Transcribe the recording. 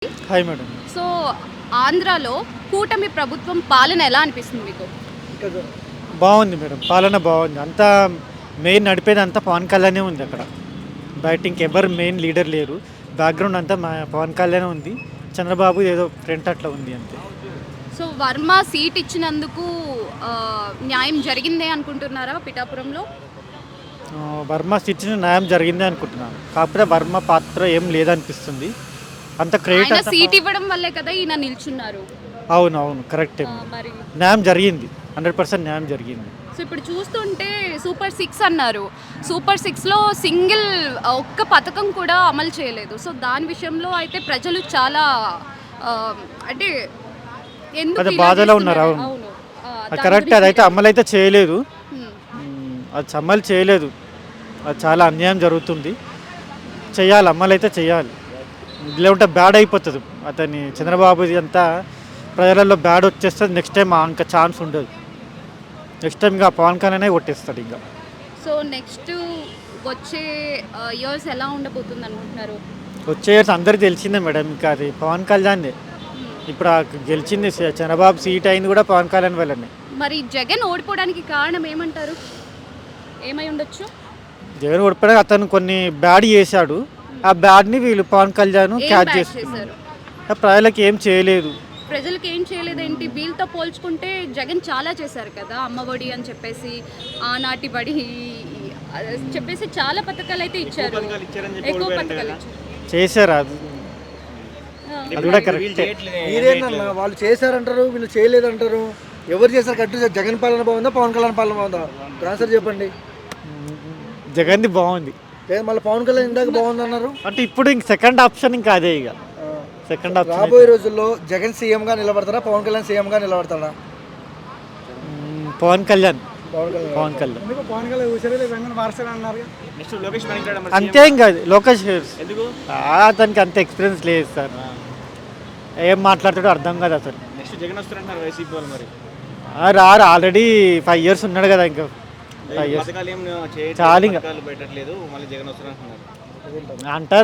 Hi madam. So ఆంధ్రాలో కూటమి ప్రభుత్వం పాలన ఎలా అనిపిస్తుంది మీకు? బాగుంది మేడం, పాలన బాగుంది. అంతా మెయిన్ నడిపేది అంతా పవన్ కళ్యాణే ఉంది అక్కడ. బయట ఇంకెవ్వరు మెయిన్ లీడర్ లేరు. బ్యాక్గ్రౌండ్ అంతా మా పవన్ కళ్యాణ్ ఉంది. చంద్రబాబు ఏదో ఫ్రంట్ అట్లా ఉంది అంతే. సో వర్మ సీట్ ఇచ్చినందుకు న్యాయం జరిగిందే అనుకుంటున్నారా పిఠాపురంలో? వర్మ ఇచ్చిన న్యాయం జరిగిందే అనుకుంటున్నాను. కాకపోతే వర్మ పాత్ర ఏం లేదనిపిస్తుంది. అంత క్రెడిట్ ఆయన సీట్ ఇవ్వడం వల్లే కదా ఈయన నిల్చున్నారు. అవును అవును కరెక్టే. మరి న్యాయం జరిగింది, 100% న్యాయం జరిగింది. సో ఇప్పుడు చూస్తుంటే సూపర్ 6 అన్నారు. సూపర్ 6లో సింగిల్ ఒక్క పథకం కూడా అమలు చేయలేదు. సో దాని విషయంలో అయితే ప్రజలు చాలా అంటే ఎందుకు అదే ఇలా బాధలో ఉన్నారు. చేస్తున్నారు? అవును, అవును అది దాని కరెక్ట్. గురించి అదైతే అమలు అయితే చేయలేదు. హ్మ్. అది అమలు చేయలేదు. అది చాలా అన్యాయం జరుగుతుంది. చెయ్యాలి, అమలు అయితే చెయ్యాలి. లేకుంటే బ్యాడ్ అయిపోతుంది. అతని చంద్రబాబుది అంతా ప్రజలలో బ్యాడ్ వచ్చేస్తుంది. నెక్స్ట్ టైం ఇంకా ఛాన్స్ ఉండదు. నెక్స్ట్ టైం ఇంకా పవన్ కళ్యాణే కొట్టేస్తాడు. ఇంకా సో నెక్స్ట్ వచ్చే ఇయర్స్ ఎలా ఉండబోతుంది అనుకుంటున్నారు? వచ్చే ఇయర్స్ అందరికీ తెలిసిందే మేడం. ఇంకా అది పవన్ కళ్యాణ్దే. ఇప్పుడు గెలిచింది చంద్రబాబు సీట్ అయింది కూడా పవన్ కళ్యాణ్ వల్లనే. మరి జగన్ ఓడిపోవడానికి కారణం ఏమంటారు? ఏమై ఉండొచ్చు? జగన్ ఓడిపోయాక అతను కొన్ని బ్యాడ్ చేశాడు. ఆ బ్యాడ్ని వీళ్ళు పవన్ కళ్యాణ్ ఏం క్యాచ్ బ్యాడ్ చేసుకున్నారు. చేశారు? ప్రజలకు ఏం చేయలేదు. ప్రజలకు ఏం చేయలేదేంటి? వీళ్ళతో పోల్చుకుంటే జగన్ చాలా చేశారు కదా. అమ్మఒడి అని చెప్పేసి, ఆనాటి బడి చెప్పేసి చాలా పథకాలు అయితే ఇచ్చారు. ఎక్కువ పథకాలు ఇచ్చారు. చేశారు. అది అది కూడా కరెక్టే. మీరేందన్నా వాళ్ళు చేశారంటారు, వీళ్ళు చేయలేదంటారు. ఎవరు చేశారు? కరెక్ట్. జగన్ పాలన బాగుందా, పవన్ కళ్యాణ్ పాలన బాగుందా? ఆన్సర్ చెప్పండి. జగన్ది బాగుంది. మళ్ళీ పవన్ కళ్యాణ్ ఇందాక బాగుంది అన్నారు. అంటే ఇప్పుడు ఇంక సెకండ్ ఆప్షన్ ఇంకా అదే. ఇక సెకండ్ ఆప్షన్ రాబోయే రోజుల్లో జగన్ సీఎంగా నిలబడతారా, పవన్ కళ్యాణ్ సీఎంగా నిలబడతారా? పవన్ కళ్యాణ్. పవన్ కళ్యాణ్. పవన్ కళ్యాణ్ పవన్ కళ్యాణ్ అంతే. ఇంకా లోకేష్ అతనికి అంత ఎక్స్పీరియన్స్ లేదు సార్. ఏం మాట్లాడతాడో అర్థం కాదు అసలు. రారు. ఆల్రెడీ 5 years ఉన్నాడు కదా. ఇంకా 5 years చాలు. ఇంకా అంటారు.